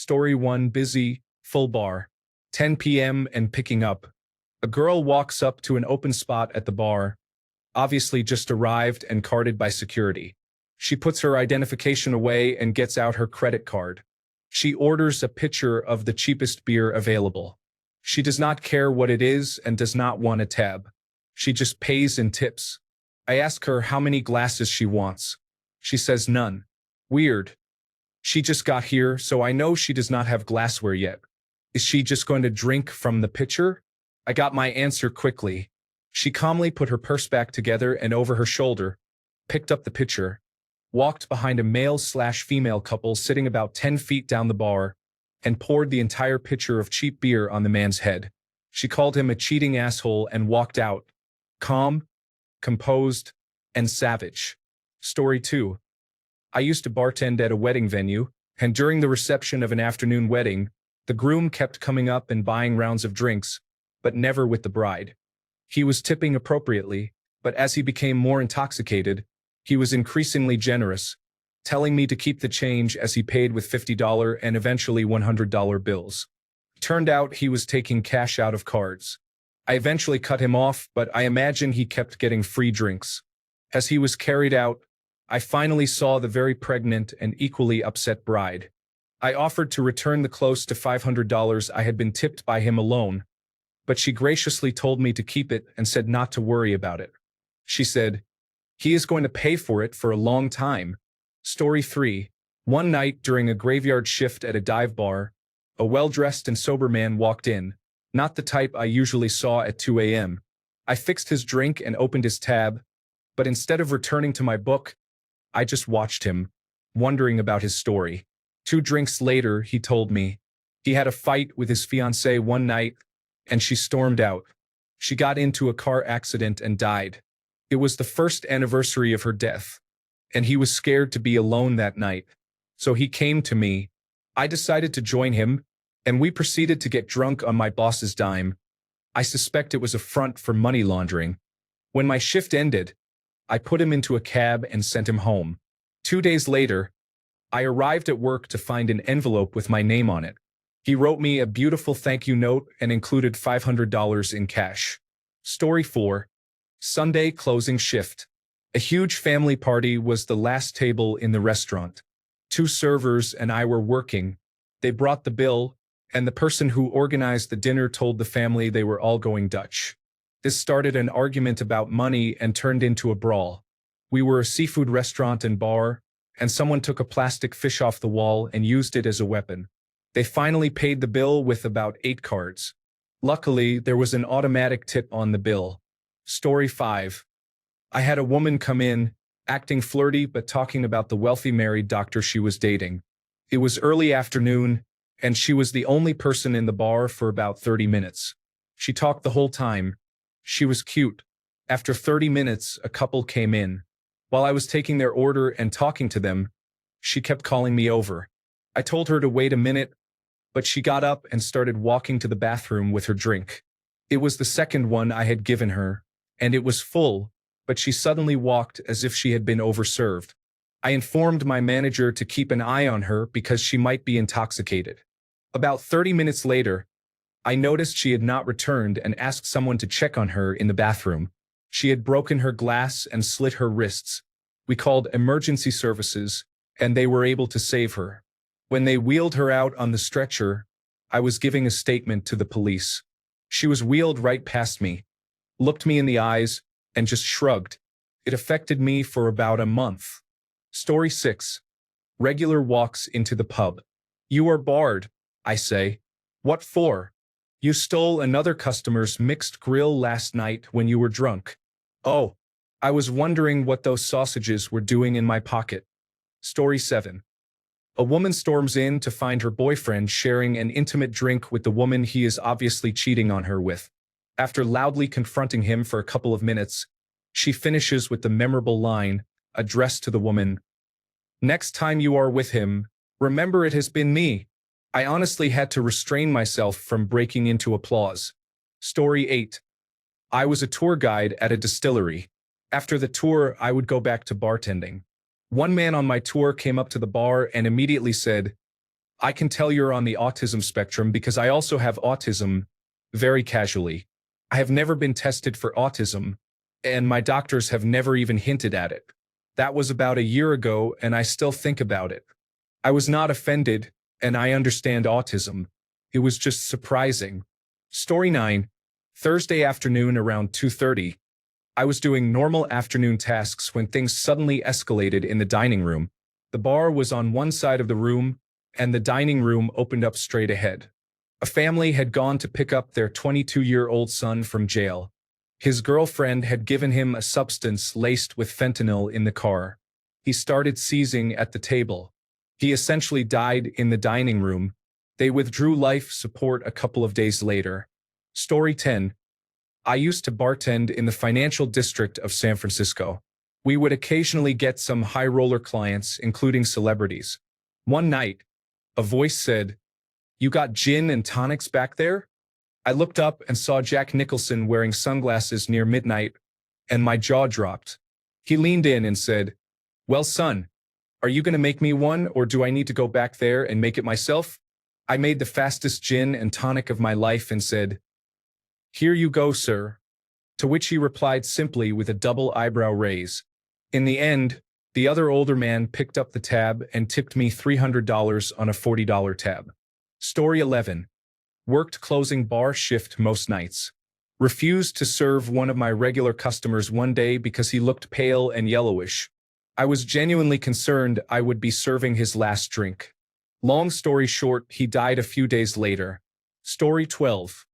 Story 1. Busy, full bar. 10 p.m. and picking up. A girl walks up to an open spot at the bar, obviously just arrived and carded by security. She puts her identification away and gets out her credit card. She orders a pitcher of the cheapest beer available. She does not care what it is and does not want a tab. She just pays and tips. I ask her how many glasses she wants. She says none. Weird. She just got here, so I know she does not have glassware yet. Is she just going to drink from the pitcher? I got my answer quickly. She calmly put her purse back together and over her shoulder, picked up the pitcher, walked behind a male/female couple sitting about 10 feet down the bar, and poured the entire pitcher of cheap beer on the man's head. She called him a cheating asshole and walked out, calm, composed, and savage. Story 2. I used to bartend at a wedding venue, and during the reception of an afternoon wedding, the groom kept coming up and buying rounds of drinks, but never with the bride. He was tipping appropriately, but as he became more intoxicated, he was increasingly generous, telling me to keep the change as he paid with $50 and eventually $100 bills. Turned out he was taking cash out of cards. I eventually cut him off, but I imagine he kept getting free drinks. As he was carried out, I finally saw the very pregnant and equally upset bride. I offered to return the close to $500 I had been tipped by him alone, but she graciously told me to keep it and said not to worry about it. She said, "He is going to pay for it for a long time." Story 3. One night during a graveyard shift at a dive bar, a well-dressed and sober man walked in, not the type I usually saw at 2 a.m. I fixed his drink and opened his tab, but instead of returning to my book, I just watched him, wondering about his story. 2 drinks later, he told me he had a fight with his fiancée one night, and she stormed out. She got into a car accident and died. It was the first anniversary of her death, and he was scared to be alone that night. So he came to me. I decided to join him, and we proceeded to get drunk on my boss's dime. I suspect it was a front for money laundering. When my shift ended, I put him into a cab and sent him home. 2 days later, I arrived at work to find an envelope with my name on it. He wrote me a beautiful thank you note and included $500 in cash. Story 4. Sunday closing shift. A huge family party was the last table in the restaurant. 2 servers and I were working. They brought the bill, and the person who organized the dinner told the family they were all going Dutch. This started an argument about money and turned into a brawl. We were a seafood restaurant and bar, and someone took a plastic fish off the wall and used it as a weapon. They finally paid the bill with about 8 cards. Luckily, there was an automatic tip on the bill. Story 5. I had a woman come in, acting flirty but talking about the wealthy married doctor she was dating. It was early afternoon, and she was the only person in the bar for about 30 minutes. She talked the whole time. She was cute. After 30 minutes, a couple came in. While I was taking their order and talking to them, she kept calling me over. I told her to wait a minute, but she got up and started walking to the bathroom with her drink. It was the second one I had given her, and it was full, but she suddenly walked as if she had been overserved. I informed my manager to keep an eye on her because she might be intoxicated. About 30 minutes later, I noticed she had not returned and asked someone to check on her in the bathroom. She had broken her glass and slit her wrists. We called emergency services, and they were able to save her. When they wheeled her out on the stretcher, I was giving a statement to the police. She was wheeled right past me, looked me in the eyes, and just shrugged. It affected me for about a month. Story 6. Regular walks into the pub. "You are barred," I say. "What for?" "You stole another customer's mixed grill last night when you were drunk." "Oh, I was wondering what those sausages were doing in my pocket." Story 7. A woman storms in to find her boyfriend sharing an intimate drink with the woman he is obviously cheating on her with. After loudly confronting him for a couple of minutes, she finishes with the memorable line, addressed to the woman, "Next time you are with him, remember it has been me." I honestly had to restrain myself from breaking into applause. Story 8. I was a tour guide at a distillery. After the tour, I would go back to bartending. One man on my tour came up to the bar and immediately said, I can tell you're on the autism spectrum because I also have autism, very casually. I have never been tested for autism, and my doctors have never even hinted at it. That was about a year ago, and I still think about it. I was not offended, and I understand autism. It was just surprising. Story 9. Thursday afternoon around 2:30. I was doing normal afternoon tasks when things suddenly escalated in the dining room. The bar was on one side of the room, and the dining room opened up straight ahead. A family had gone to pick up their 22-year-old son from jail. His girlfriend had given him a substance laced with fentanyl in the car. He started seizing at the table. He essentially died in the dining room. They withdrew life support a couple of days later. Story 10. I used to bartend in the financial district of San Francisco. We would occasionally get some high-roller clients, including celebrities. One night, a voice said, "You got gin and tonics back there?" I looked up and saw Jack Nicholson wearing sunglasses near midnight, and my jaw dropped. He leaned in and said, "Well, son, are you going to make me one, or do I need to go back there and make it myself?" I made the fastest gin and tonic of my life and said, "Here you go, sir." To which he replied simply with a double eyebrow raise. In the end, the other older man picked up the tab and tipped me $300 on a $40 tab. Story 11. Worked closing bar shift most nights. Refused to serve one of my regular customers one day because he looked pale and yellowish. I was genuinely concerned I would be serving his last drink. Long story short, he died a few days later. Story 12.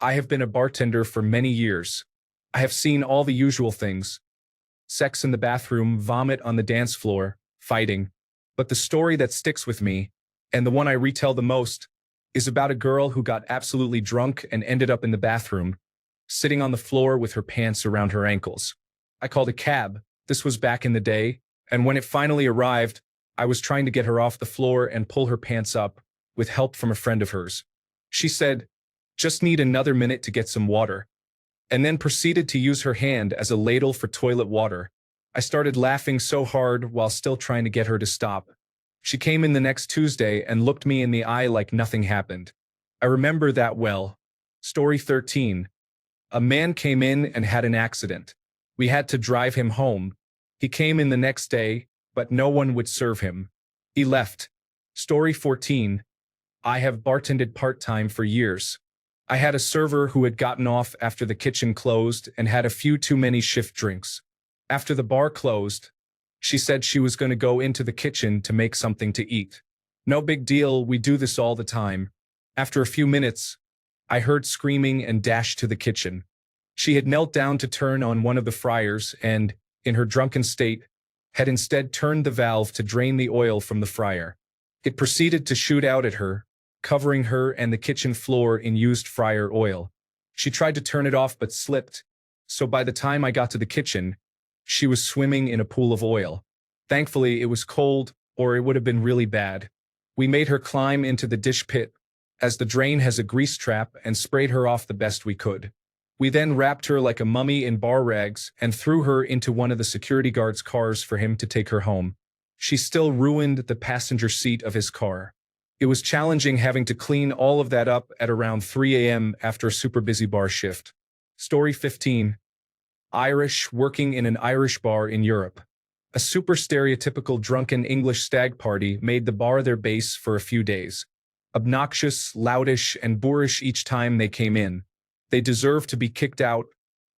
I have been a bartender for many years. I have seen all the usual things. Sex in the bathroom, vomit on the dance floor, fighting. But the story that sticks with me, and the one I retell the most, is about a girl who got absolutely drunk and ended up in the bathroom, sitting on the floor with her pants around her ankles. I called a cab. This was back in the day, and when it finally arrived, I was trying to get her off the floor and pull her pants up, with help from a friend of hers. She said, "Just need another minute to get some water," and then proceeded to use her hand as a ladle for toilet water. I started laughing so hard while still trying to get her to stop. She came in the next Tuesday and looked me in the eye like nothing happened. I remember that well. Story 13. A man came in and had an accident. We had to drive him home. He came in the next day, but no one would serve him. He left. Story 14. I have bartended part-time for years. I had a server who had gotten off after the kitchen closed and had a few too many shift drinks. After the bar closed, she said she was going to go into the kitchen to make something to eat. No big deal, we do this all the time. After a few minutes, I heard screaming and dashed to the kitchen. She had knelt down to turn on one of the fryers and, in her drunken state, had instead turned the valve to drain the oil from the fryer. It proceeded to shoot out at her, covering her and the kitchen floor in used fryer oil. She tried to turn it off but slipped, so by the time I got to the kitchen, she was swimming in a pool of oil. Thankfully, it was cold, or it would have been really bad. We made her climb into the dish pit, as the drain has a grease trap, and sprayed her off the best we could. We then wrapped her like a mummy in bar rags and threw her into one of the security guard's cars for him to take her home. She still ruined the passenger seat of his car. It was challenging having to clean all of that up at around 3 a.m. after a super busy bar shift. Story 15. Irish working in an Irish bar in Europe. A super stereotypical drunken English stag party made the bar their base for a few days. Obnoxious, loudish, and boorish each time they came in. They deserved to be kicked out,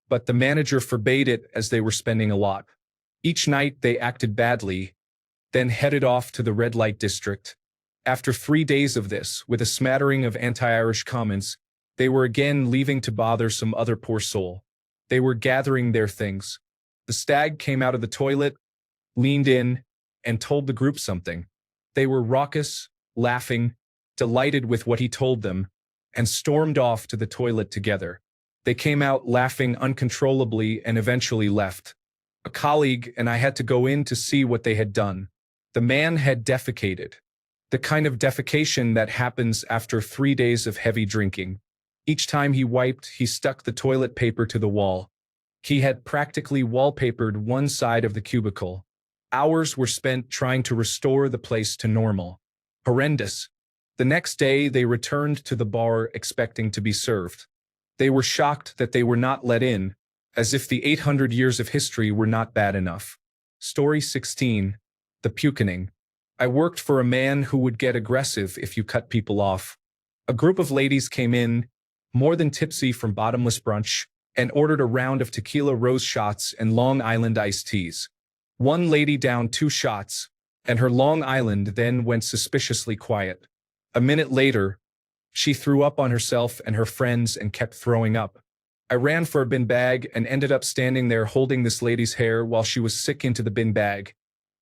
but the manager forbade it as they were spending a lot. Each night they acted badly, then headed off to the red light district. After 3 days of this, with a smattering of anti-Irish comments, they were again leaving to bother some other poor soul. They were gathering their things. The stag came out of the toilet, leaned in, and told the group something. They were raucous, laughing, delighted with what he told them, and stormed off to the toilet together. They came out laughing uncontrollably and eventually left. A colleague and I had to go in to see what they had done. The man had defecated. The kind of defecation that happens after 3 days of heavy drinking. Each time he wiped, he stuck the toilet paper to the wall. He had practically wallpapered one side of the cubicle. Hours were spent trying to restore the place to normal. Horrendous. The next day, they returned to the bar expecting to be served. They were shocked that they were not let in, as if the 800 years of history were not bad enough. Story 16. The Pukening. I worked for a man who would get aggressive if you cut people off. A group of ladies came in, more than tipsy from bottomless brunch, and ordered a round of tequila rose shots and Long Island iced teas. One lady downed 2 shots, and her Long Island then went suspiciously quiet. A minute later, she threw up on herself and her friends and kept throwing up. I ran for a bin bag and ended up standing there holding this lady's hair while she was sick into the bin bag,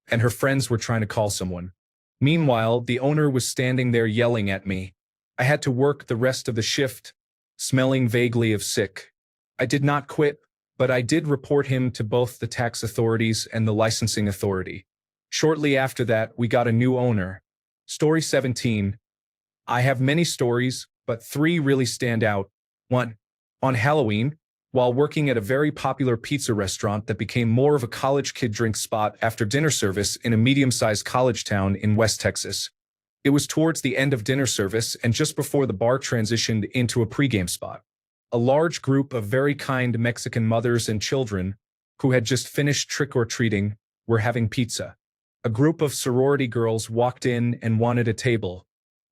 and her friends were trying to call someone. Meanwhile, the owner was standing there yelling at me. I had to work the rest of the shift, smelling vaguely of sick. I did not quit, but I did report him to both the tax authorities and the licensing authority. Shortly after that, we got a new owner. Story 17. I have many stories, but 3 really stand out. 1. On Halloween, while working at a very popular pizza restaurant that became more of a college kid drink spot after dinner service in a medium-sized college town in West Texas. It was towards the end of dinner service and just before the bar transitioned into a pregame spot. A large group of very kind Mexican mothers and children, who had just finished trick-or-treating, were having pizza. A group of sorority girls walked in and wanted a table.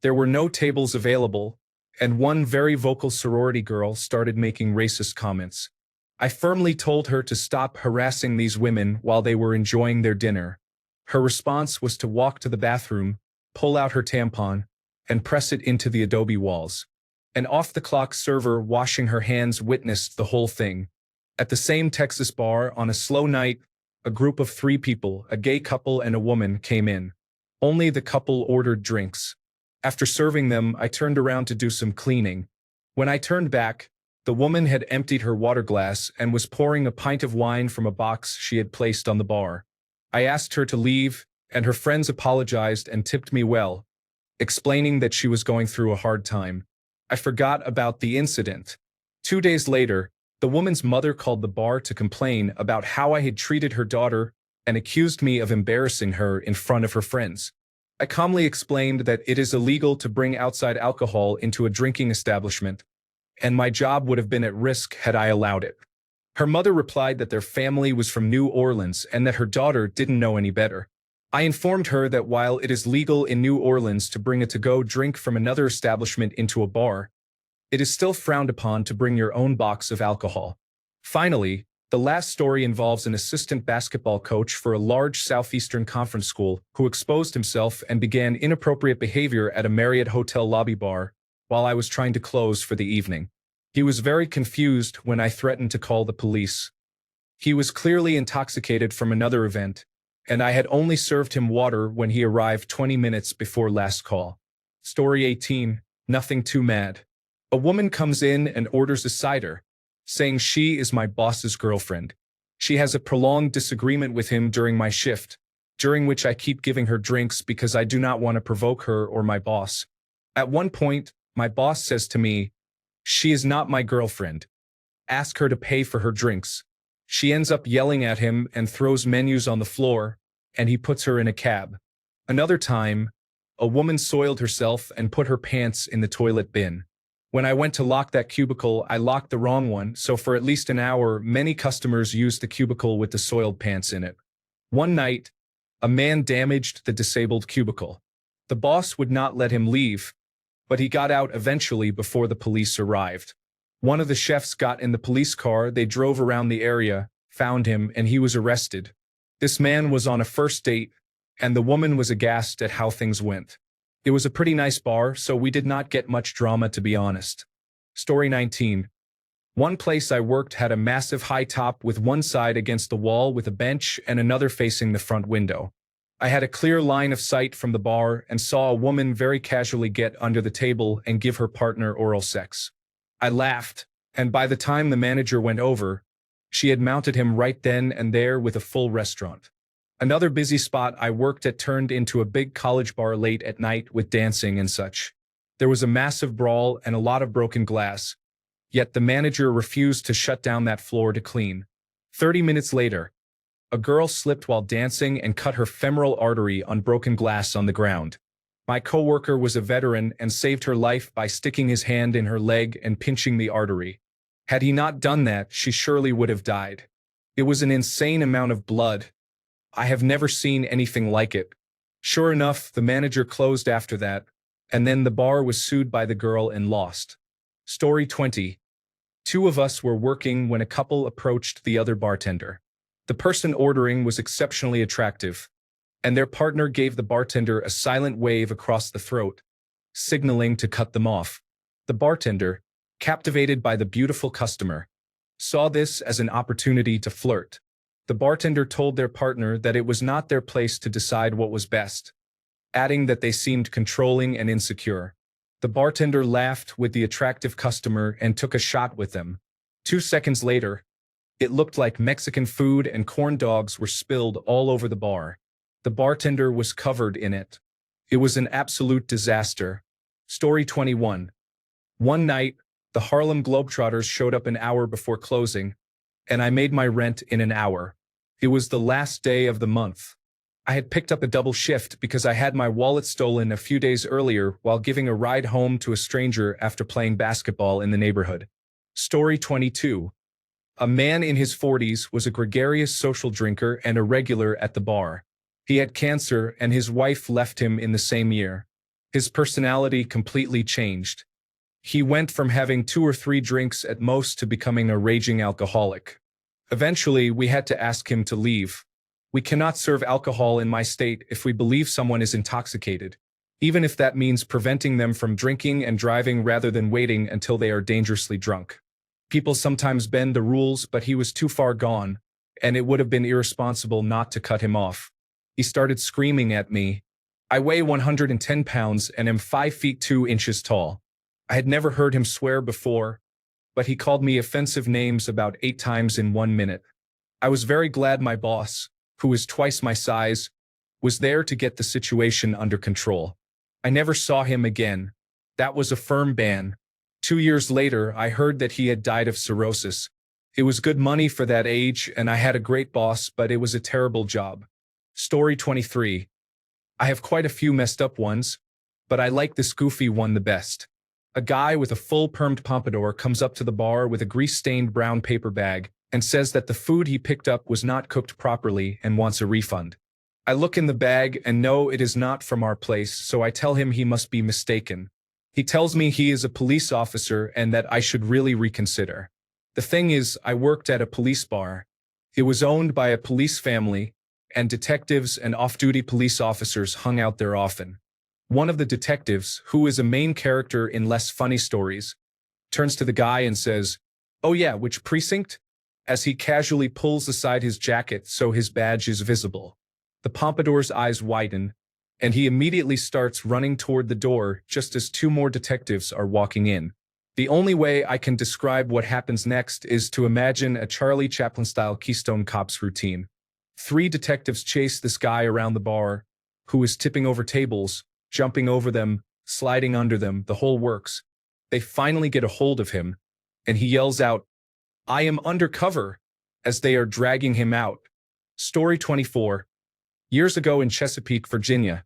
There were no tables available, and one very vocal sorority girl started making racist comments. I firmly told her to stop harassing these women while they were enjoying their dinner. Her response was to walk to the bathroom, pull out her tampon, and press it into the adobe walls. An off-the-clock server washing her hands witnessed the whole thing. At the same Texas bar on a slow night, a group of 3 people, a gay couple and a woman, came in. Only the couple ordered drinks. After serving them, I turned around to do some cleaning. When I turned back, the woman had emptied her water glass and was pouring a pint of wine from a box she had placed on the bar. I asked her to leave, and her friends apologized and tipped me well, explaining that she was going through a hard time. I forgot about the incident. 2 days later, the woman's mother called the bar to complain about how I had treated her daughter and accused me of embarrassing her in front of her friends. I calmly explained that it is illegal to bring outside alcohol into a drinking establishment, and my job would have been at risk had I allowed it. Her mother replied that their family was from New Orleans and that her daughter didn't know any better. I informed her that while it is legal in New Orleans to bring a to-go drink from another establishment into a bar, it is still frowned upon to bring your own box of alcohol. Finally, the last story involves an assistant basketball coach for a large Southeastern Conference school who exposed himself and began inappropriate behavior at a Marriott hotel lobby bar while I was trying to close for the evening. He was very confused when I threatened to call the police. He was clearly intoxicated from another event, and I had only served him water when he arrived 20 minutes before last call. Story 18. Nothing too mad. A woman comes in and orders a cider, saying she is my boss's girlfriend. She has a prolonged disagreement with him during my shift, during which I keep giving her drinks because I do not want to provoke her or my boss. At one point, my boss says to me, "She is not my girlfriend. Ask her to pay for her drinks." She ends up yelling at him and throws menus on the floor, and he puts her in a cab. Another time, a woman soiled herself and put her pants in the toilet bin. When I went to lock that cubicle, I locked the wrong one, so for at least an hour, many customers used the cubicle with the soiled pants in it. One night, a man damaged the disabled cubicle. The boss would not let him leave, but he got out eventually before the police arrived. One of the chefs got in the police car, they drove around the area, found him, and he was arrested. This man was on a first date, and the woman was aghast at how things went. It was a pretty nice bar, so we did not get much drama, to be honest. Story 19. One place I worked had a massive high top with one side against the wall with a bench and another facing the front window. I had a clear line of sight from the bar and saw a woman very casually get under the table and give her partner oral sex. I laughed, and by the time the manager went over, she had mounted him right then and there with a full restaurant. Another busy spot I worked at turned into a big college bar late at night with dancing and such. There was a massive brawl and a lot of broken glass, yet the manager refused to shut down that floor to clean. 30 minutes later, a girl slipped while dancing and cut her femoral artery on broken glass on the ground. My coworker was a veteran and saved her life by sticking his hand in her leg and pinching the artery. Had he not done that, she surely would have died. It was an insane amount of blood. I have never seen anything like it. Sure enough, the manager closed after that, and then the bar was sued by the girl and lost. Story 20. Two of us were working when a couple approached the other bartender. The person ordering was exceptionally attractive, and their partner gave the bartender a silent wave across the throat, signaling to cut them off. The bartender, captivated by the beautiful customer, saw this as an opportunity to flirt. The bartender told their partner that it was not their place to decide what was best, adding that they seemed controlling and insecure. The bartender laughed with the attractive customer and took a shot with them. 2 seconds later, it looked like Mexican food and corn dogs were spilled all over the bar. The bartender was covered in it. It was an absolute disaster. Story 21. One night, the Harlem Globetrotters showed up an hour before closing, and I made my rent in an hour. It was the last day of the month. I had picked up a double shift because I had my wallet stolen a few days earlier while giving a ride home to a stranger after playing basketball in the neighborhood. Story 22. A man in his 40s was a gregarious social drinker and a regular at the bar. He had cancer and his wife left him in the same year. His personality completely changed. He went from having 2 or 3 drinks at most to becoming a raging alcoholic. Eventually, we had to ask him to leave. We cannot serve alcohol in my state if we believe someone is intoxicated, even if that means preventing them from drinking and driving rather than waiting until they are dangerously drunk. People sometimes bend the rules, but he was too far gone, and it would have been irresponsible not to cut him off. He started screaming at me. I weigh 110 pounds and am 5 feet 2 inches tall. I had never heard him swear before, but he called me offensive names about 8 times in 1 minute. I was very glad my boss, who is twice my size, was there to get the situation under control. I never saw him again. That was a firm ban. 2 years later, I heard that he had died of cirrhosis. It was good money for that age, and I had a great boss, but it was a terrible job. Story 23. I have quite a few messed up ones, but I like this goofy one the best. A guy with a full permed pompadour comes up to the bar with a grease-stained brown paper bag and says that the food he picked up was not cooked properly and wants a refund. I look in the bag and know it is not from our place, so I tell him he must be mistaken. He tells me he is a police officer and that I should really reconsider. The thing is, I worked at a police bar. It was owned by a police family, and detectives and off-duty police officers hung out there often. One of the detectives, who is a main character in less funny stories, turns to the guy and says, "Oh yeah, which precinct?" as he casually pulls aside his jacket so his badge is visible. The pompadour's eyes widen, and he immediately starts running toward the door just as 2 more detectives are walking in. The only way I can describe what happens next is to imagine a Charlie Chaplin-style Keystone Cops routine. 3 detectives chase this guy around the bar, who is tipping over tables, jumping over them, sliding under them, the whole works. They finally get a hold of him, and he yells out, "I am undercover," as they are dragging him out. Story 24. Years ago in Chesapeake, Virginia,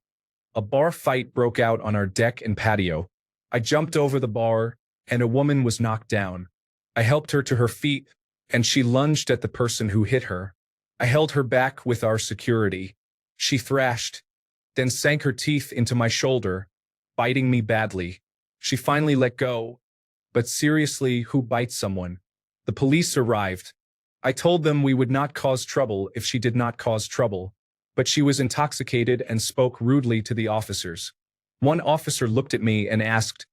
a bar fight broke out on our deck and patio. I jumped over the bar, and a woman was knocked down. I helped her to her feet, and she lunged at the person who hit her. I held her back with our security. She thrashed, then sank her teeth into my shoulder, biting me badly. She finally let go. But seriously, who bites someone? The police arrived. I told them we would not cause trouble if she did not cause trouble, but she was intoxicated and spoke rudely to the officers. One officer looked at me and asked,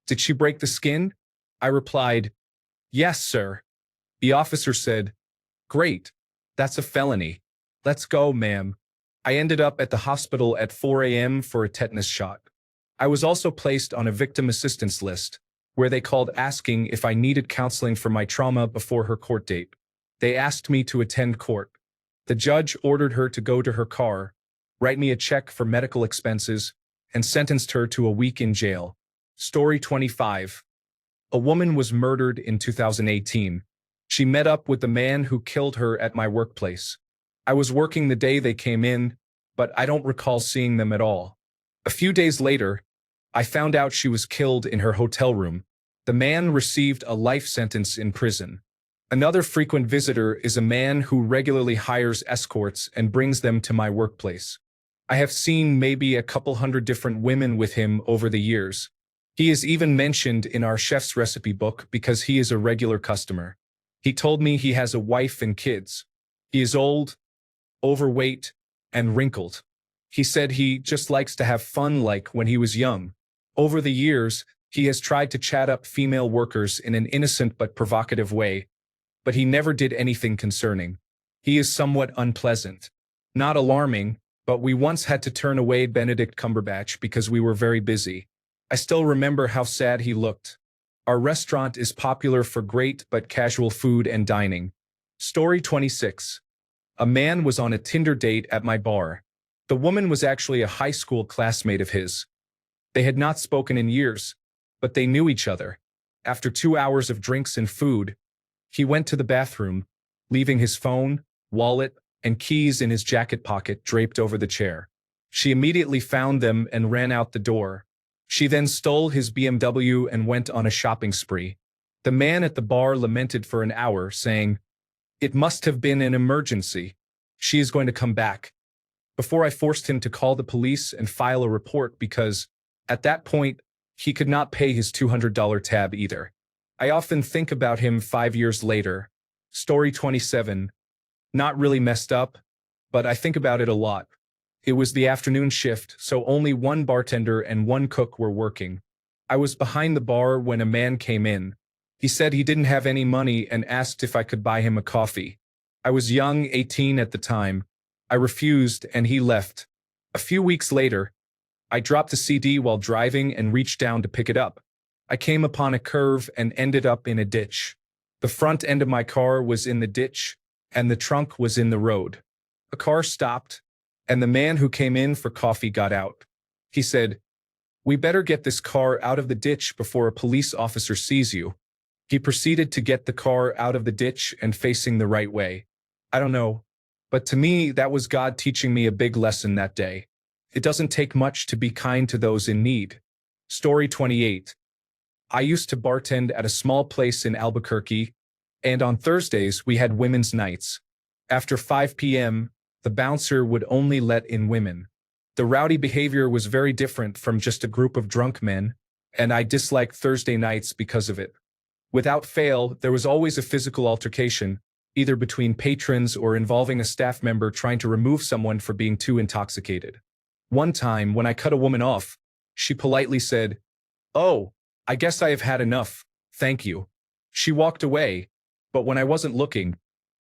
"Did she break the skin?" I replied, "Yes, sir." The officer said, "Great. That's a felony. Let's go, ma'am." I ended up at the hospital at 4 a.m. for a tetanus shot. I was also placed on a victim assistance list, where they called asking if I needed counseling for my trauma before her court date. They asked me to attend court. The judge ordered her to go to her car, write me a check for medical expenses, and sentenced her to a week in jail. Story 25. A woman was murdered in 2018. She met up with the man who killed her at my workplace. I was working the day they came in, but I don't recall seeing them at all. A few days later, I found out she was killed in her hotel room. The man received a life sentence in prison. Another frequent visitor is a man who regularly hires escorts and brings them to my workplace. I have seen maybe a couple hundred different women with him over the years. He is even mentioned in our chef's recipe book because he is a regular customer. He told me he has a wife and kids. He is old, overweight, and wrinkled. He said he just likes to have fun like when he was young. Over the years, he has tried to chat up female workers in an innocent but provocative way, but he never did anything concerning. He is somewhat unpleasant. Not alarming, but we once had to turn away Benedict Cumberbatch because we were very busy. I still remember how sad he looked. Our restaurant is popular for great but casual food and dining. Story 26. A man was on a Tinder date at my bar. The woman was actually a high school classmate of his. They had not spoken in years, but they knew each other. After 2 hours of drinks and food, he went to the bathroom, leaving his phone, wallet, and keys in his jacket pocket draped over the chair. She immediately found them and ran out the door. She then stole his BMW and went on a shopping spree. The man at the bar lamented for an hour, saying, "It must have been an emergency. She is going to come back," before I forced him to call the police and file a report because, at that point, he could not pay his $200 tab either. I often think about him 5 years later. Story 27. Not really messed up, but I think about it a lot. It was the afternoon shift, so only one bartender and one cook were working. I was behind the bar when a man came in. He said he didn't have any money and asked if I could buy him a coffee. I was young, 18 at the time. I refused and he left. A few weeks later, I dropped a CD while driving and reached down to pick it up. I came upon a curve and ended up in a ditch. The front end of my car was in the ditch, and the trunk was in the road. A car stopped, and the man who came in for coffee got out. He said, "We better get this car out of the ditch before a police officer sees you." He proceeded to get the car out of the ditch and facing the right way. I don't know, but to me, that was God teaching me a big lesson that day. It doesn't take much to be kind to those in need. Story 28. I used to bartend at a small place in Albuquerque, and on Thursdays we had women's nights. After 5 p.m., the bouncer would only let in women. The rowdy behavior was very different from just a group of drunk men, and I disliked Thursday nights because of it. Without fail, there was always a physical altercation, either between patrons or involving a staff member trying to remove someone for being too intoxicated. One time, when I cut a woman off, she politely said, "Oh, I guess I have had enough, thank you." She walked away, but when I wasn't looking,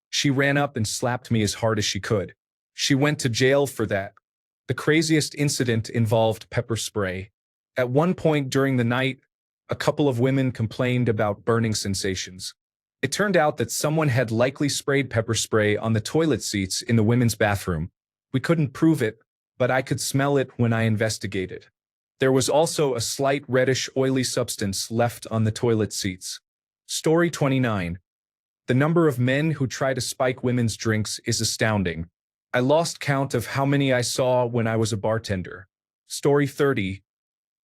she ran up and slapped me as hard as she could. She went to jail for that. The craziest incident involved pepper spray. At one point during the night, a couple of women complained about burning sensations. It turned out that someone had likely sprayed pepper spray on the toilet seats in the women's bathroom. We couldn't prove it, but I could smell it when I investigated. There was also a slight reddish oily substance left on the toilet seats. Story 29. The number of men who try to spike women's drinks is astounding. I lost count of how many I saw when I was a bartender. Story 30.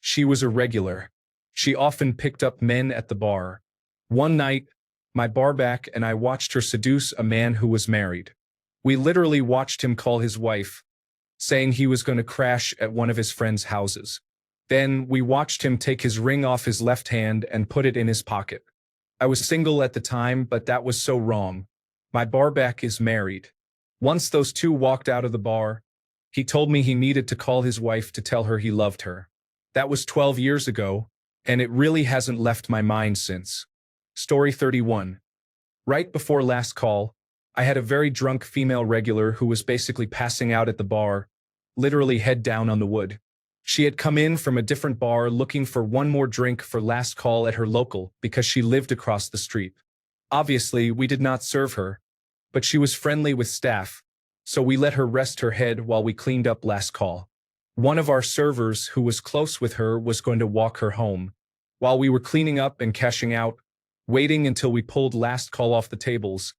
She was a regular. She often picked up men at the bar. One night, my barback and I watched her seduce a man who was married. We literally watched him call his wife, saying he was going to crash at one of his friends' houses. Then we watched him take his ring off his left hand and put it in his pocket. I was single at the time, but that was so wrong. My barback is married. Once those two walked out of the bar, he told me he needed to call his wife to tell her he loved her. That was 12 years ago, and it really hasn't left my mind since. Story 31. Right before last call, I had a very drunk female regular who was basically passing out at the bar, literally head down on the wood. She had come in from a different bar looking for one more drink for last call at her local because she lived across the street. Obviously, we did not serve her, but she was friendly with staff, so we let her rest her head while we cleaned up last call. One of our servers who was close with her was going to walk her home. While we were cleaning up and cashing out, waiting until we pulled last call off the tables,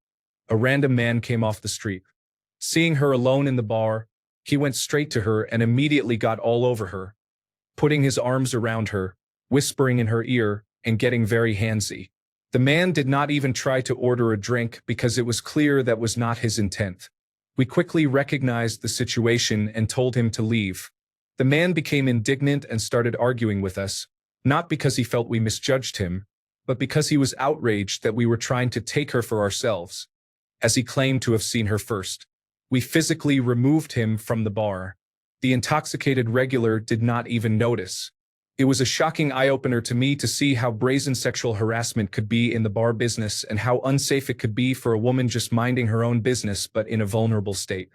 a random man came off the street. Seeing her alone in the bar, he went straight to her and immediately got all over her. putting his arms around her, whispering in her ear, and getting very handsy. The man did not even try to order a drink because it was clear that was not his intent. We quickly recognized the situation and told him to leave. The man became indignant and started arguing with us, not because he felt we misjudged him, but because he was outraged that we were trying to take her for ourselves, as he claimed to have seen her first. We physically removed him from the bar. The intoxicated regular did not even notice. It was a shocking eye-opener to me to see how brazen sexual harassment could be in the bar business and how unsafe it could be for a woman just minding her own business but in a vulnerable state.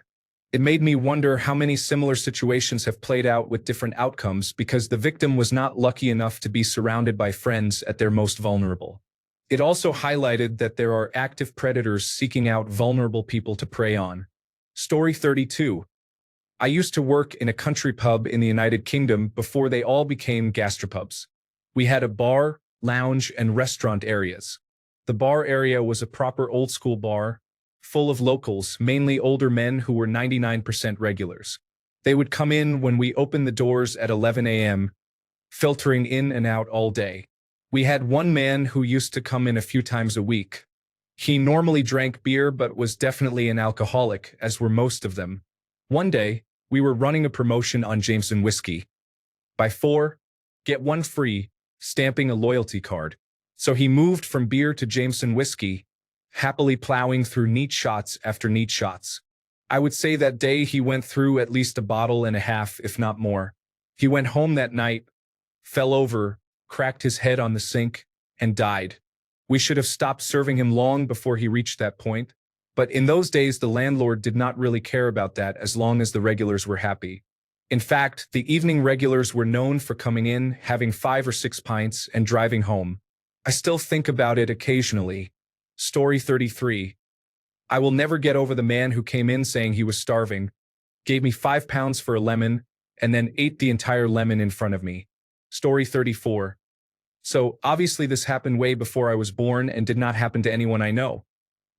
It made me wonder how many similar situations have played out with different outcomes because the victim was not lucky enough to be surrounded by friends at their most vulnerable. It also highlighted that there are active predators seeking out vulnerable people to prey on. Story 32. I used to work in a country pub in the United Kingdom before they all became gastropubs. We had a bar, lounge, and restaurant areas. The bar area was a proper old-school bar, full of locals, mainly older men who were 99% regulars. They would come in when we opened the doors at 11 a.m., filtering in and out all day. We had one man who used to come in a few times a week. He normally drank beer but was definitely an alcoholic, as were most of them. One day, we were running a promotion on Jameson whiskey. Buy 4, get 1 free, stamping a loyalty card. So he moved from beer to Jameson whiskey, happily plowing through neat shots after neat shots. I would say that day he went through at least a bottle and a half, if not more. He went home that night, fell over, cracked his head on the sink, and died. We should have stopped serving him long before he reached that point. But in those days, the landlord did not really care about that as long as the regulars were happy. In fact, the evening regulars were known for coming in, having 5 or 6 pints, and driving home. I still think about it occasionally. Story 33. I will never get over the man who came in saying he was starving, gave me £5 for a lemon, and then ate the entire lemon in front of me. Story 34. So, obviously this happened way before I was born and did not happen to anyone I know.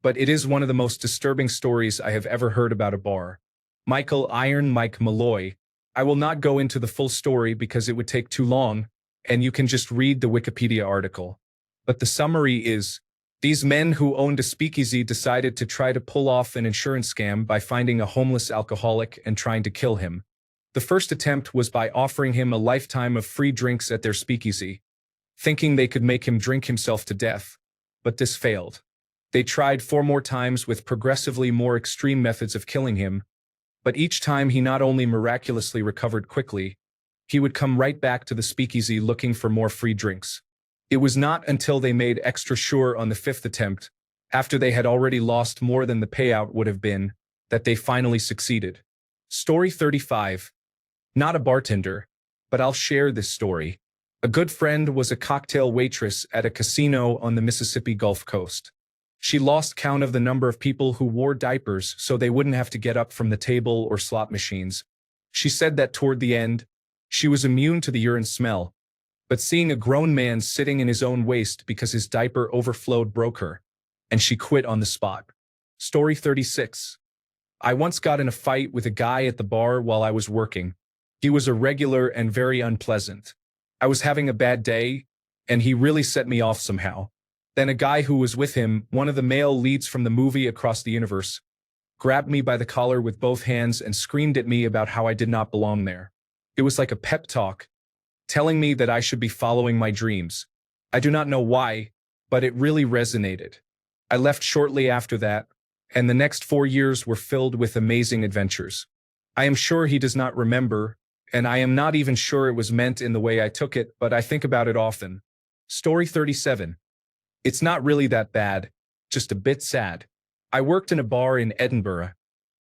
But it is one of the most disturbing stories I have ever heard about a bar. Michael Iron Mike Malloy. I will not go into the full story because it would take too long, and you can just read the Wikipedia article. But the summary is, these men who owned a speakeasy decided to try to pull off an insurance scam by finding a homeless alcoholic and trying to kill him. The first attempt was by offering him a lifetime of free drinks at their speakeasy, thinking they could make him drink himself to death. But this failed. They tried 4 more times with progressively more extreme methods of killing him, but each time he not only miraculously recovered quickly, he would come right back to the speakeasy looking for more free drinks. It was not until they made extra sure on the 5th attempt, after they had already lost more than the payout would have been, that they finally succeeded. Story 35. Not a bartender, but I'll share this story. A good friend was a cocktail waitress at a casino on the Mississippi Gulf Coast. She lost count of the number of people who wore diapers so they wouldn't have to get up from the table or slot machines. She said that toward the end, she was immune to the urine smell, but seeing a grown man sitting in his own waste because his diaper overflowed broke her, and she quit on the spot. Story 36. I once got in a fight with a guy at the bar while I was working. He was a regular and very unpleasant. I was having a bad day, and he really set me off somehow. Then a guy who was with him, one of the male leads from the movie Across the Universe, grabbed me by the collar with both hands and screamed at me about how I did not belong there. It was like a pep talk, telling me that I should be following my dreams. I do not know why, but it really resonated. I left shortly after that, and the next 4 years were filled with amazing adventures. I am sure he does not remember, and I am not even sure it was meant in the way I took it, but I think about it often. Story 37. It's not really that bad, just a bit sad. I worked in a bar in Edinburgh,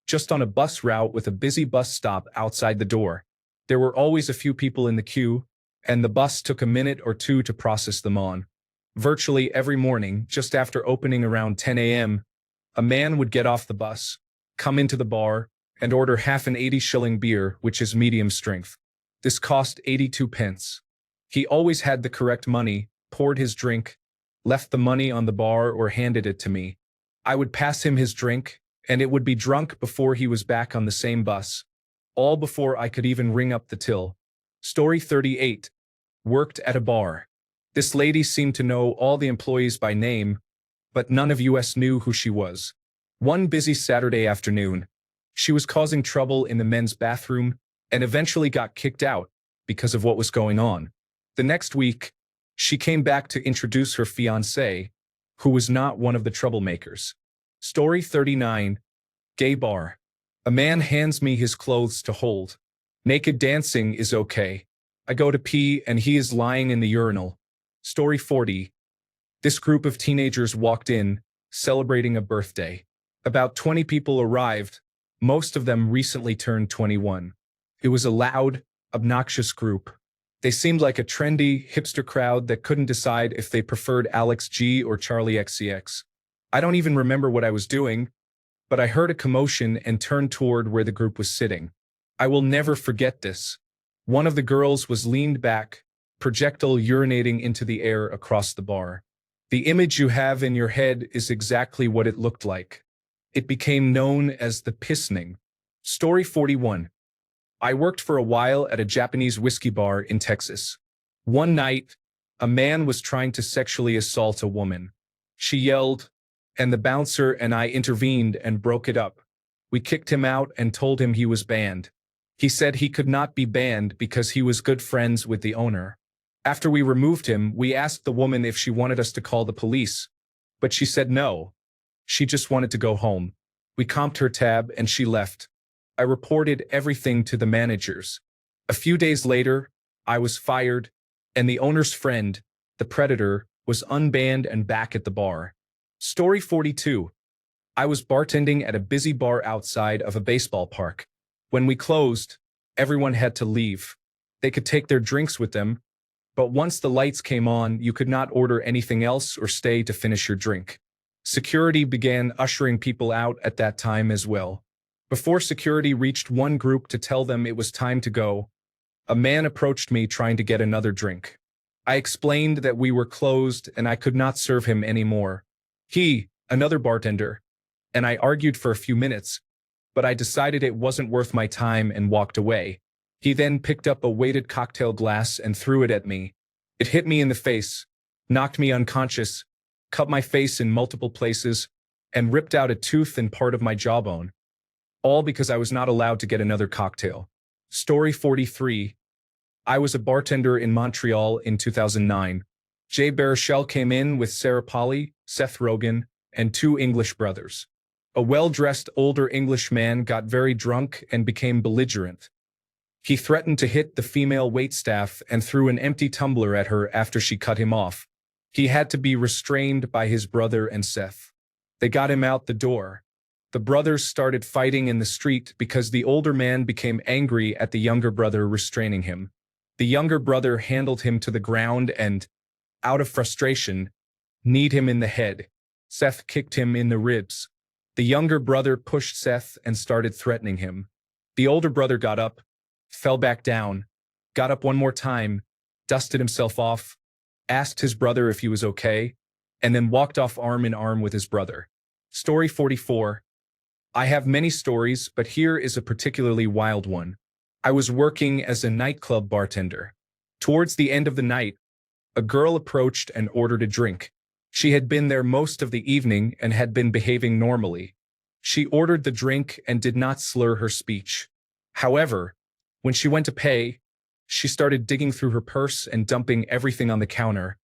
just on a bus route with a busy bus stop outside the door. There were always a few people in the queue, and the bus took a minute or 2 to process them on. Virtually every morning, just after opening around 10 a.m., a man would get off the bus, come into the bar, and order half an 80-shilling beer, which is medium strength. This cost 82 pence. He always had the correct money, poured his drink, left the money on the bar or handed it to me. I would pass him his drink, and it would be drunk before he was back on the same bus, all before I could even ring up the till. Story 38. Worked at a bar. This lady seemed to know all the employees by name, but none of us knew who she was. One busy Saturday afternoon, she was causing trouble in the men's bathroom and eventually got kicked out because of what was going on. The next week, she came back to introduce her fiancé, who was not one of the troublemakers. Story 39. Gay bar. A man hands me his clothes to hold. Naked dancing is okay. I go to pee and he is lying in the urinal. Story 40. This group of teenagers walked in, celebrating a birthday. About 20 people arrived, most of them recently turned 21. It was a loud, obnoxious group. They seemed like a trendy, hipster crowd that couldn't decide if they preferred Alex G or Charlie XCX. I don't even remember what I was doing, but I heard a commotion and turned toward where the group was sitting. I will never forget this. One of the girls was leaned back, projectile urinating into the air across the bar. The image you have in your head is exactly what it looked like. It became known as the pissing. Story 41. I worked for a while at a Japanese whiskey bar in Texas. One night, a man was trying to sexually assault a woman. She yelled, and the bouncer and I intervened and broke it up. We kicked him out and told him he was banned. He said he could not be banned because he was good friends with the owner. After we removed him, we asked the woman if she wanted us to call the police, but she said no. She just wanted to go home. We comped her tab and she left. I reported everything to the managers. A few days later, I was fired, and the owner's friend, the predator, was unbanned and back at the bar. Story 42. I was bartending at a busy bar outside of a baseball park. When we closed, everyone had to leave. They could take their drinks with them, but once the lights came on, you could not order anything else or stay to finish your drink. Security began ushering people out at that time as well. Before security reached one group to tell them it was time to go, a man approached me trying to get another drink. I explained that we were closed and I could not serve him anymore. He, another bartender, and I argued for a few minutes, but I decided it wasn't worth my time and walked away. He then picked up a weighted cocktail glass and threw it at me. It hit me in the face, knocked me unconscious, cut my face in multiple places, and ripped out a tooth and part of my jawbone. All because I was not allowed to get another cocktail. Story 43. I was a bartender in Montreal in 2009. Jay Baruchel came in with Sarah Polly, Seth Rogen, and two English brothers. A well-dressed older English man got very drunk and became belligerent. He threatened to hit the female waitstaff and threw an empty tumbler at her after she cut him off. He had to be restrained by his brother and Seth. They got him out the door. The brothers started fighting in the street because the older man became angry at the younger brother restraining him. The younger brother handled him to the ground and, out of frustration, kneed him in the head. Seth kicked him in the ribs. The younger brother pushed Seth and started threatening him. The older brother got up, fell back down, got up one more time, dusted himself off, asked his brother if he was okay, and then walked off arm in arm with his brother. Story 44. I have many stories, but here is a particularly wild one. I was working as a nightclub bartender. Towards the end of the night, a girl approached and ordered a drink. She had been there most of the evening and had been behaving normally. She ordered the drink and did not slur her speech. However, when she went to pay, she started digging through her purse and dumping everything on the counter,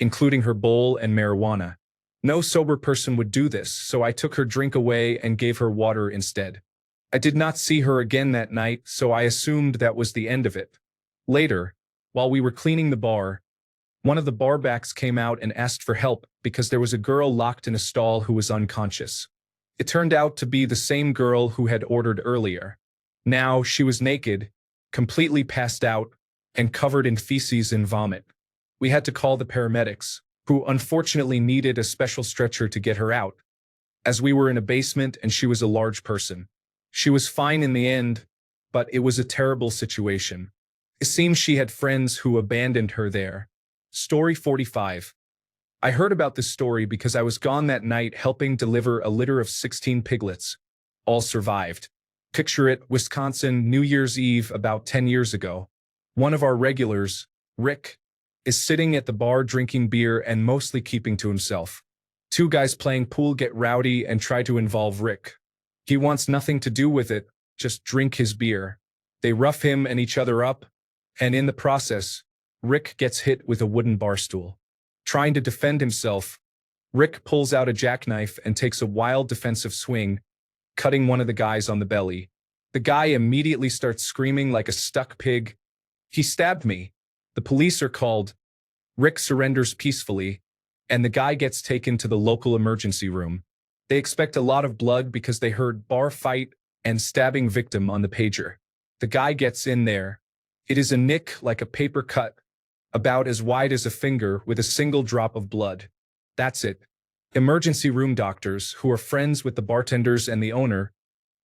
including her bowl and marijuana. No sober person would do this, so I took her drink away and gave her water instead. I did not see her again that night, so I assumed that was the end of it. Later, while we were cleaning the bar, one of the barbacks came out and asked for help because there was a girl locked in a stall who was unconscious. It turned out to be the same girl who had ordered earlier. Now she was naked, completely passed out, and covered in feces and vomit. We had to call the paramedics, who unfortunately needed a special stretcher to get her out, as we were in a basement and she was a large person. She was fine in the end, but it was a terrible situation. It seems she had friends who abandoned her there. Story 45. I heard about this story because I was gone that night helping deliver a litter of 16 piglets. All survived. Picture it, Wisconsin, New Year's Eve about 10 years ago. One of our regulars, Rick, is sitting at the bar drinking beer and mostly keeping to himself. Two guys playing pool get rowdy and try to involve Rick. He wants nothing to do with it, just drink his beer. They rough him and each other up, and in the process, Rick gets hit with a wooden bar stool. Trying to defend himself, Rick pulls out a jackknife and takes a wild defensive swing, cutting one of the guys on the belly. The guy immediately starts screaming like a stuck pig. "He stabbed me." The police are called. Rick surrenders peacefully, and the guy gets taken to the local emergency room. They expect a lot of blood because they heard bar fight and stabbing victim on the pager. The guy gets in there. It is a nick like a paper cut, about as wide as a finger with a single drop of blood. That's it. Emergency room doctors, who are friends with the bartenders and the owner,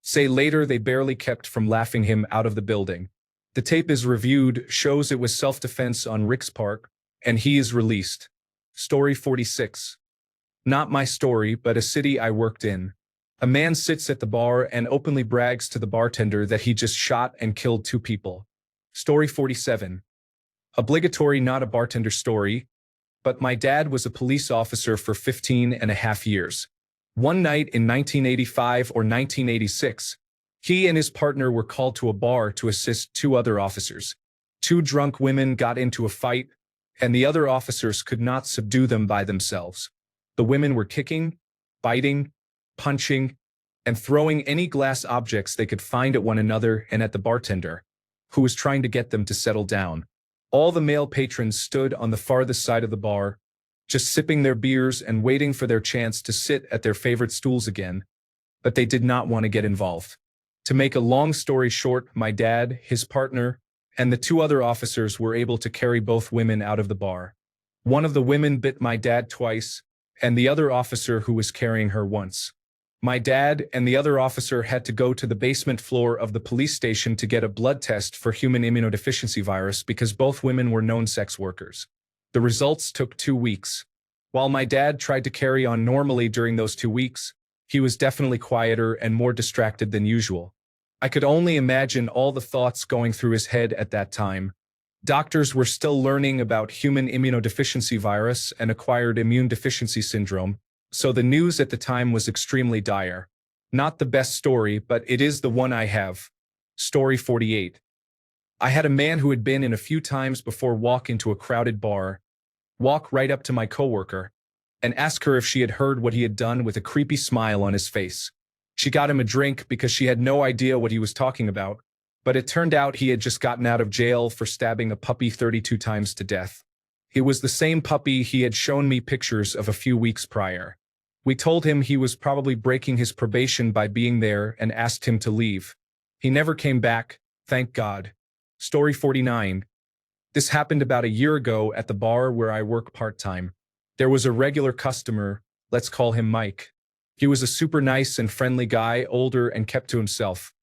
say later they barely kept from laughing him out of the building. The tape is reviewed, shows it was self-defense on Rick's part, and he is released. Story 46. Not my story, but a city I worked in. A man sits at the bar and openly brags to the bartender that he just shot and killed 2 people. Story 47. Obligatory, not a bartender story, but my dad was a police officer for 15.5 years. One night in 1985 or 1986, he and his partner were called to a bar to assist 2 other officers. 2 drunk women got into a fight, and the other officers could not subdue them by themselves. The women were kicking, biting, punching, and throwing any glass objects they could find at one another and at the bartender, who was trying to get them to settle down. All the male patrons stood on the farthest side of the bar, just sipping their beers and waiting for their chance to sit at their favorite stools again, but they did not want to get involved. To make a long story short, my dad, his partner, and the 2 other officers were able to carry both women out of the bar. One of the women bit my dad twice, and the other officer who was carrying her once. My dad and the other officer had to go to the basement floor of the police station to get a blood test for human immunodeficiency virus because both women were known sex workers. The results took 2 weeks. While my dad tried to carry on normally during those 2 weeks, he was definitely quieter and more distracted than usual. I could only imagine all the thoughts going through his head at that time. Doctors were still learning about human immunodeficiency virus and acquired immune deficiency syndrome, so the news at the time was extremely dire. Not the best story, but it is the one I have. Story 48. I had a man who had been in a few times before walk into a crowded bar, walk right up to my coworker, and ask her if she had heard what he had done with a creepy smile on his face. She got him a drink because she had no idea what he was talking about, but it turned out he had just gotten out of jail for stabbing a puppy 32 times to death. It was the same puppy he had shown me pictures of a few weeks prior. We told him he was probably breaking his probation by being there and asked him to leave. He never came back, thank God. Story 49. This happened about a year ago at the bar where I work part-time. There was a regular customer, let's call him Mike. He was a super nice and friendly guy, older and kept to himself.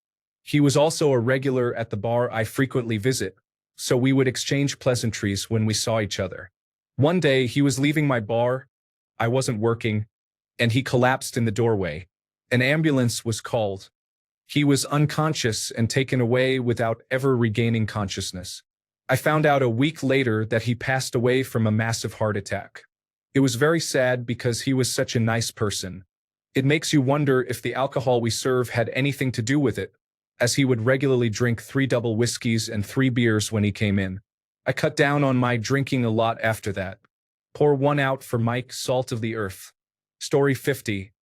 He was also a regular at the bar I frequently visit, so we would exchange pleasantries when we saw each other. One day he was leaving my bar, I wasn't working, and he collapsed in the doorway. An ambulance was called. He was unconscious and taken away without ever regaining consciousness. I found out a week later that he passed away from a massive heart attack. It was very sad because he was such a nice person. It makes you wonder if the alcohol we serve had anything to do with it, as he would regularly drink 3 double whiskeys and 3 beers when he came in. I cut down on my drinking a lot after that. Pour one out for Mike, salt of the earth. Story 50.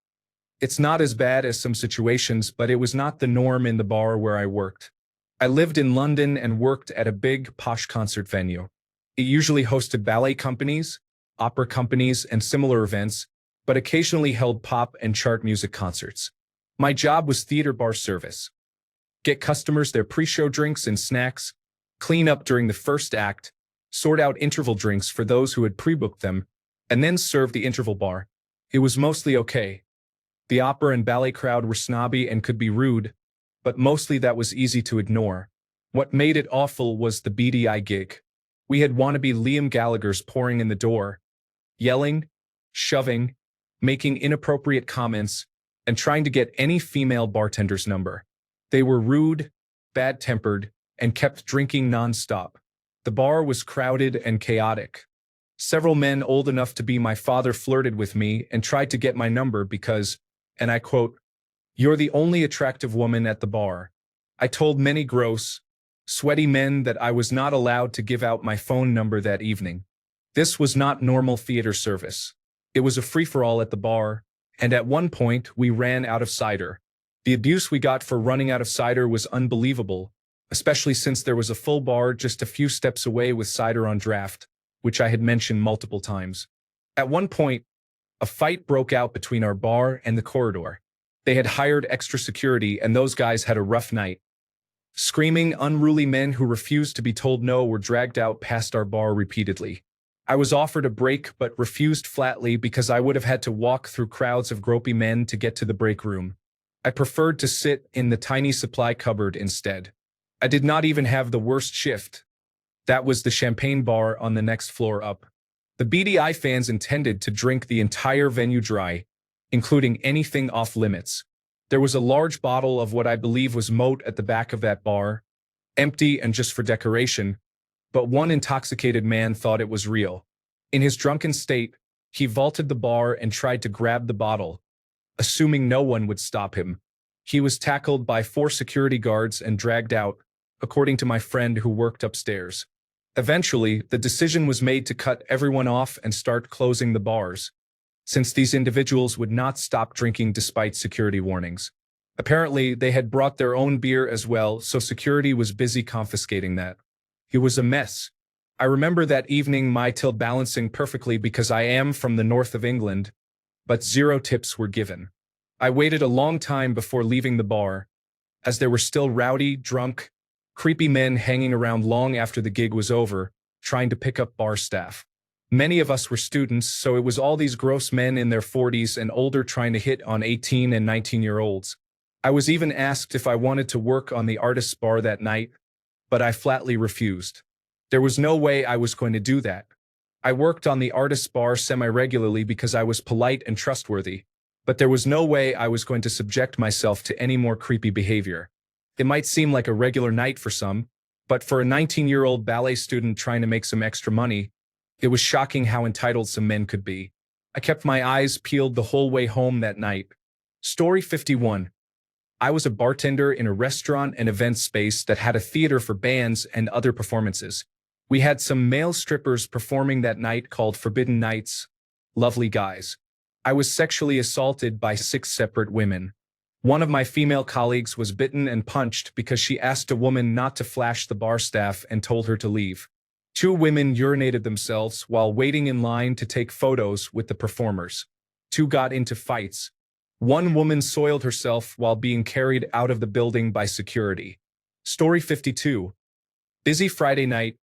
It's not as bad as some situations, but it was not the norm in the bar where I worked. I lived in London and worked at a big, posh concert venue. It usually hosted ballet companies, opera companies, and similar events, but occasionally held pop and chart music concerts. My job was theater bar service. Get customers their pre-show drinks and snacks, clean up during the first act, sort out interval drinks for those who had pre-booked them, and then serve the interval bar. It was mostly okay. The opera and ballet crowd were snobby and could be rude, but mostly that was easy to ignore. What made it awful was the BDI gig. We had wannabe Liam Gallaghers pouring in the door, yelling, shoving, making inappropriate comments, and trying to get any female bartender's number. They were rude, bad-tempered, and kept drinking non-stop. The bar was crowded and chaotic. Several men old enough to be my father flirted with me and tried to get my number because, and I quote, "You're the only attractive woman at the bar." I told many gross, sweaty men that I was not allowed to give out my phone number that evening. This was not normal theater service. It was a free-for-all at the bar, and at one point we ran out of cider. The abuse we got for running out of cider was unbelievable, especially since there was a full bar just a few steps away with cider on draft, which I had mentioned multiple times. At one point, a fight broke out between our bar and the corridor. They had hired extra security, and those guys had a rough night. Screaming, unruly men who refused to be told no were dragged out past our bar repeatedly. I was offered a break but refused flatly because I would have had to walk through crowds of gropey men to get to the break room. I preferred to sit in the tiny supply cupboard instead. I did not even have the worst shift. That was the champagne bar on the next floor up. The BDI fans intended to drink the entire venue dry, including anything off limits. There was a large bottle of what I believe was moat at the back of that bar, empty and just for decoration, but one intoxicated man thought it was real. In his drunken state, he vaulted the bar and tried to grab the bottle, assuming no one would stop him. He was tackled by 4 security guards and dragged out, according to my friend who worked upstairs. Eventually, the decision was made to cut everyone off and start closing the bars, since these individuals would not stop drinking despite security warnings. Apparently, they had brought their own beer as well, so security was busy confiscating that. It was a mess. I remember that evening my till balancing perfectly because I am from the north of England, but 0 tips were given. I waited a long time before leaving the bar, as there were still rowdy, drunk, creepy men hanging around long after the gig was over, trying to pick up bar staff. Many of us were students, so it was all these gross men in their 40s and older trying to hit on 18 and 19-year-olds. I was even asked if I wanted to work on the artist's bar that night, but I flatly refused. There was no way I was going to do that. I worked on the artist's bar semi-regularly because I was polite and trustworthy, but there was no way I was going to subject myself to any more creepy behavior. It might seem like a regular night for some, but for a 19-year-old ballet student trying to make some extra money, it was shocking how entitled some men could be. I kept my eyes peeled the whole way home that night. Story 51. I was a bartender in a restaurant and event space that had a theater for bands and other performances. We had some male strippers performing that night called Forbidden Nights. Lovely guys. I was sexually assaulted by 6 separate women. One of my female colleagues was bitten and punched because she asked a woman not to flash the bar staff and told her to leave. 2 women urinated themselves while waiting in line to take photos with the performers. 2 got into fights. 1 woman soiled herself while being carried out of the building by security. Story 52. Busy Friday night.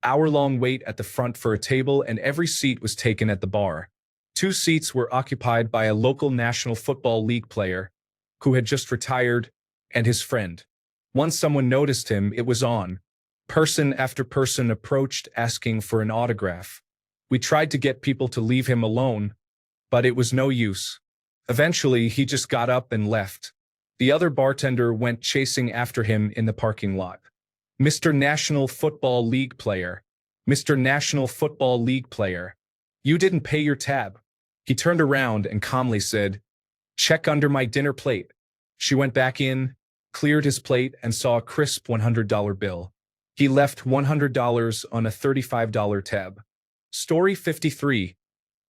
Hour-long wait at the front for a table, and every seat was taken at the bar. 2 seats were occupied by a local National Football League player who had just retired, and his friend. Once someone noticed him, it was on. Person after person approached asking for an autograph. We tried to get people to leave him alone, but it was no use. Eventually, he just got up and left. The other bartender went chasing after him in the parking lot. "Mr. National Football League player. Mr. National Football League player. You didn't pay your tab." He turned around and calmly said, "Check under my dinner plate." She went back in, cleared his plate, and saw a crisp $100 bill. He left $100 on a $35 tab. Story 53.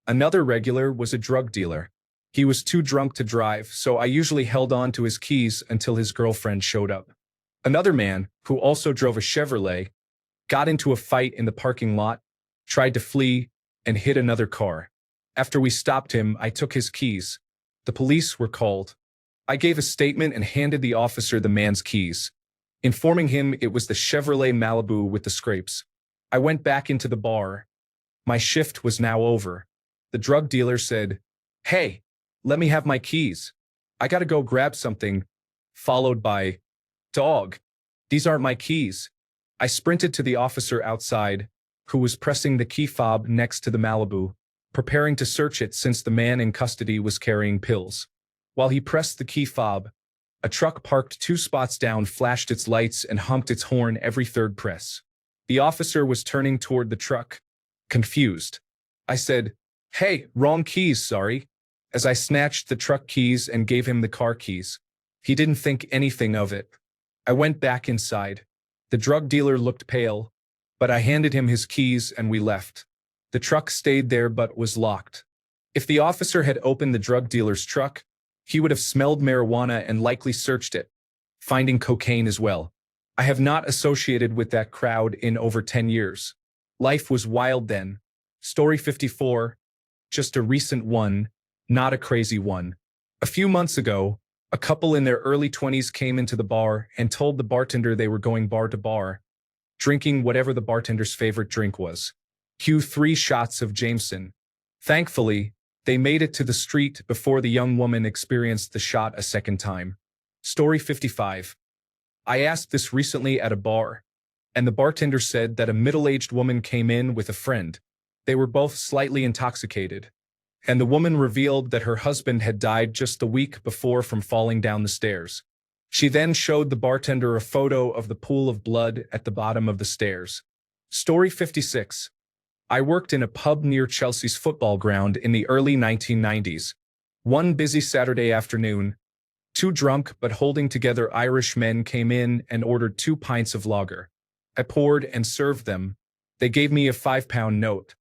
Another regular was a drug dealer. He was too drunk to drive, so I usually held on to his keys until his girlfriend showed up. Another man, who also drove a Chevrolet, got into a fight in the parking lot, tried to flee, and hit another car. After we stopped him, I took his keys. The police were called. I gave a statement and handed the officer the man's keys, informing him it was the Chevrolet Malibu with the scrapes. I went back into the bar. My shift was now over. The drug dealer said, "Hey, let me have my keys. I gotta go grab something," followed by, "Dog, these aren't my keys." I sprinted to the officer outside, who was pressing the key fob next to the Malibu, preparing to search it since the man in custody was carrying pills. While he pressed the key fob, a truck parked 2 spots down flashed its lights and honked its horn every third press. The officer was turning toward the truck, confused. I said, "Hey, wrong keys, sorry," as I snatched the truck keys and gave him the car keys. He didn't think anything of it. I went back inside. The drug dealer looked pale, but I handed him his keys and we left. The truck stayed there but was locked. If the officer had opened the drug dealer's truck, he would have smelled marijuana and likely searched it, finding cocaine as well. I have not associated with that crowd in over 10 years. Life was wild then. Story 54, just a recent one, not a crazy one. A few months ago, a couple in their early 20s came into the bar and told the bartender they were going bar to bar, drinking whatever the bartender's favorite drink was. Cue 3 shots of Jameson. Thankfully, they made it to the street before the young woman experienced the shot a second time. Story 55. I asked this recently at a bar, and the bartender said that a middle-aged woman came in with a friend. They were both slightly intoxicated, and the woman revealed that her husband had died just the week before from falling down the stairs. She then showed the bartender a photo of the pool of blood at the bottom of the stairs. Story 56. I worked in a pub near Chelsea's football ground in the early 1990s. One busy Saturday afternoon, 2 drunk but holding together Irish men came in and ordered 2 pints of lager. I poured and served them. They gave me a £5 note.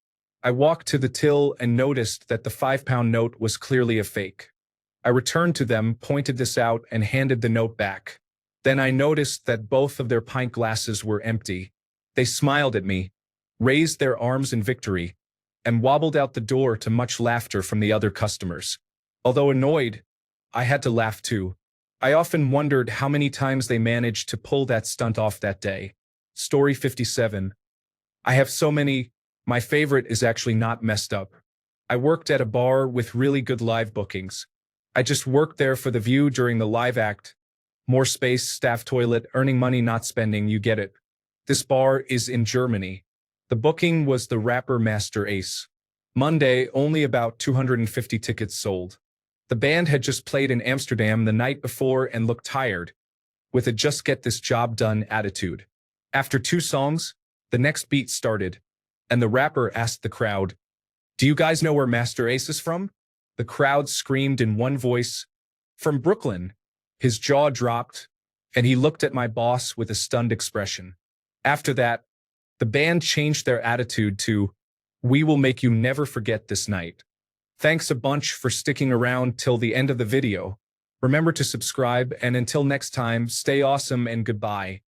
I walked to the till and noticed that the £5 note was clearly a fake. I returned to them, pointed this out, and handed the note back. Then I noticed that both of their pint glasses were empty. They smiled at me, raised their arms in victory, and wobbled out the door to much laughter from the other customers. Although annoyed, I had to laugh too. I often wondered how many times they managed to pull that stunt off that day. Story 57. I have so many. My favorite is actually not messed up. I worked at a bar with really good live bookings. I just worked there for the view during the live act. More space, staff toilet, earning money, not spending, you get it. This bar is in Germany. The booking was the rapper Master Ace. Monday, only about 250 tickets sold. The band had just played in Amsterdam the night before and looked tired, with a just get this job done attitude. After 2 songs, the next beat started, and the rapper asked the crowd, "Do you guys know where Master Ace is from?" The crowd screamed in one voice, "From Brooklyn." His jaw dropped, and he looked at my boss with a stunned expression. After that, the band changed their attitude to, "We will make you never forget this night." Thanks a bunch for sticking around till the end of the video. Remember to subscribe, and until next time, stay awesome and goodbye.